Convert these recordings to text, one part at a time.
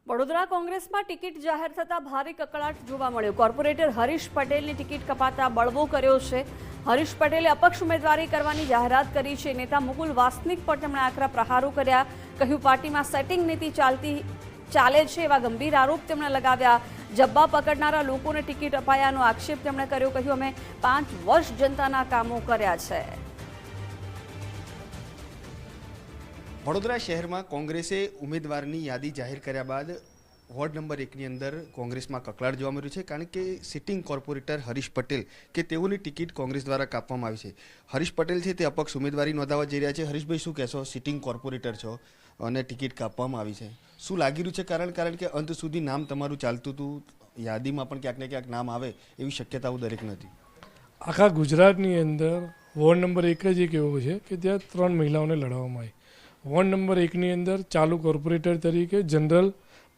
વડોદરા કોંગ્રેસમાં ટિકિટ જાહેર થતા ભારે કકળાટ જોવા મળ્યો। કોર્પોરેટર હરીશ પટેલની ટિકિટ કપાતા બળવો કર્યો છે। હરીશ પટેલે અપક્ષ ઉમેદવારી કરવાની જાહેરાત કરી છે। નેતા મુકુલ વાસનિક પર તેમણે આકરા પ્રહારો કર્યા। કહ્યું પાર્ટીમાં સેટિંગ નીતિ ચાલે છે એવા ગંભીર આરોપ તેમણે લગાવ્યા। જબ્બા પકડનારા લોકોને ટિકિટ અપાયાનો આક્ષેપ તેમણે કર્યો। કહ્યું અમે 5 વર્ષ જનતાના કામો કર્યા છે। વડોદરા શહેરમાં કોંગ્રેસે ઉમેદવારની યાદી જાહેર કર્યા બાદ વોર્ડ નંબર 1ની અંદર કોંગ્રેસમાં કકળાટ જોવા મળ્યું છે, કારણ કે સિટિંગ કોર્પોરેટર હરીશ પટેલ કે તેઓની ટિકિટ કોંગ્રેસ દ્વારા કાપવામાં આવી છે। હરીશ પટેલ છે તે અપક્ષ ઉમેદવારી નોંધાવવા જઈ રહ્યા છે। હરીશભાઈ, શું કહેશો? સિટિંગ કોર્પોરેટર છો અને ટિકિટ કાપવામાં આવી છે, શું લાગી રહ્યું છે? કારણ કે અંત સુધી નામ તમારું ચાલતું હતું, યાદીમાં પણ ક્યાંક ને ક્યાંક નામ આવે એવી શક્યતાઓ દરેક નથી। આખા ગુજરાતની અંદર વોર્ડ નંબર 1 જ એક એવો છે કે ત્યાં 3 મહિલાઓને લડાવવામાં આવી। વોર્ડ નંબર 1ની અંદર ચાલુ કોર્પોરેટર તરીકે, જનરલ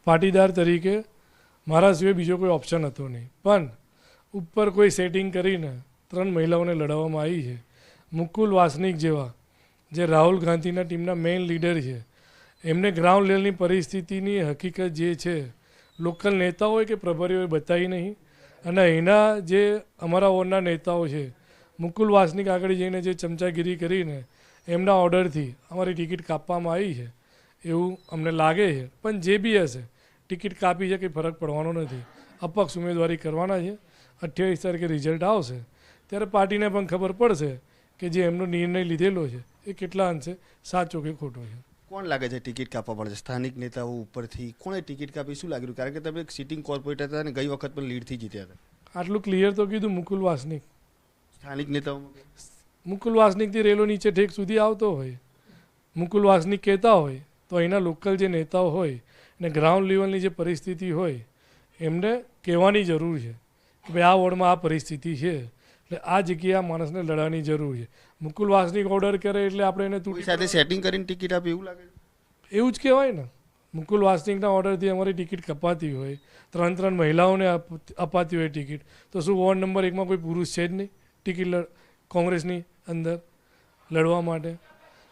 પાટીદાર તરીકે મારા સિવાય બીજો કોઈ ઓપ્શન હતો નહીં, પણ ઉપર કોઈ સેટિંગ કરીને 3 મહિલાઓને લડાવવામાં આવી છે। મુકુલ વાસનિક જેવા જે રાહુલ ગાંધીના ટીમના મેઇન લીડર છે, એમને ગ્રાઉન્ડ લેવલની પરિસ્થિતિની હકીકત જે છે લોકલ નેતાઓએ કે પ્રભારીઓએ બતાવી નહીં, અને એના જે અમારા વોર્ડના નેતાઓ છે, મુકુલ વાસનિક આગળ જઈને જે ચમચાગીરી કરીને એમના ઓર્ડરથી અમારી ટિકિટ કાપવામાં આવી છે એવું અમને લાગે છે। પણ જે બી હશે, ટિકિટ કાપી છે કંઈ ફરક પડવાનો નથી। અપક્ષ ઉમેદવારી કરવાના છે। 28 તારીખે રિઝલ્ટ આવશે ત્યારે પાર્ટીને પણ ખબર પડશે કે જે એમનો નિર્ણય લીધેલો છે એ કેટલા અંશે સાચો કે ખોટો છે। કોણ લાગે છે ટિકિટ કાપવા પડશે? સ્થાનિક નેતાઓ ઉપરથી કોણે ટિકિટ કાપી, શું લાગી રહ્યું? કારણ કે તમે એક સિટિંગ કોર્પોરેટર હતા અને ગઈ વખત પણ લીડથી જીત્યા હતા। આટલું ક્લિયર તો કીધું। મુકુલ વાસનિક, સ્થાનિક નેતાઓ મુકુલ વાસનિકથી રેલો નીચે ઠેક સુધી આવતો હોય, મુકુલ વાસનિક કહેતા હોય તો અહીંના લોકલ જે નેતાઓ હોય અને ગ્રાઉન્ડ લેવલની જે પરિસ્થિતિ હોય એમને કહેવાની જરૂર છે કે ભાઈ આ વોર્ડમાં આ પરિસ્થિતિ છે, એટલે આ જગ્યાએ આ માણસને લડવાની જરૂર છે। મુકુલ વાસનિક ઓર્ડર કરે એટલે આપણે એને કોઈ સાથે સેટિંગ કરીને ટિકિટ આપી એવું લાગે છે? એવું જ કહેવાય ને। મુકુલ વાસનિકના ઓર્ડરથી અમારી ટિકિટ કપાતી હોય, 3 મહિલાઓને અપાતી હોય ટિકિટ, તો શું વોર્ડ નંબર 1માં કોઈ પુરુષ છે જ નહીં ટિકિટ કોંગ્રેસની અંદર લડવા માટે?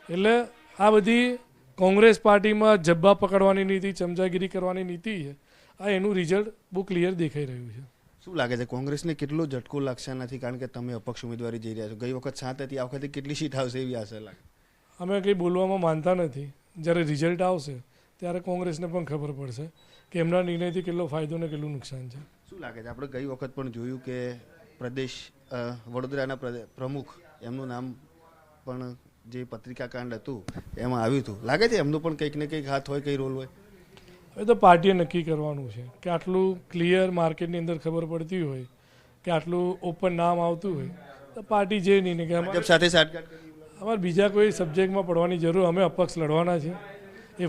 એટલે આ બધી કોંગ્રેસ પાર્ટીમાં જબ્બા પકડવાની નીતિ, ચમચાગીરી કરવાની નીતિ છે। આ એનું રિઝલ્ટ બહુ ક્લિયર દેખાઈ રહ્યું છે। શું લાગે છે કોંગ્રેસને કેટલો ઝટકો લાગશે નથી? કારણ કે તમે અપક્ષ ઉમેદવારી જઈ રહ્યા છો, ગઈ વખત 7 હતી, આ વખતે કેટલી સીટ આવશે એવી આશા લાગે? અમે કંઈ બોલવામાં માનતા નથી। જ્યારે રિઝલ્ટ આવશે ત્યારે કોંગ્રેસને પણ ખબર પડશે કે એમના નિર્ણયથી કેટલો ફાયદો ને કેટલું નુકસાન છે। શું લાગે છે? આપણે ગઈ વખત પણ જોયું કે પ્રદેશ વડોદરાના પ્રમુખ એમનું નામ પણ જે પત્રિકા કાંડ હતું એમાં આવ્યું હતું, લાગે છે એમનો પણ કંઈક ને કંઈક હાથ હોય, કંઈ રોલ હોય? હવે તો પાર્ટીએ નક્કી કરવાનું છે કે આટલું ક્લિયર માર્કેટની અંદર ખબર પડતી હોય કે આટલું ઓપન નામ આવતું હોય તો પાર્ટી જે નહીં ને કે ભાજપ સાથે સાઠગાંઠ કરી અમારે બીજા કોઈ સબ્જેક્ટમાં પડવાની જરૂર, અમે અપક્ષ લડવાના છે।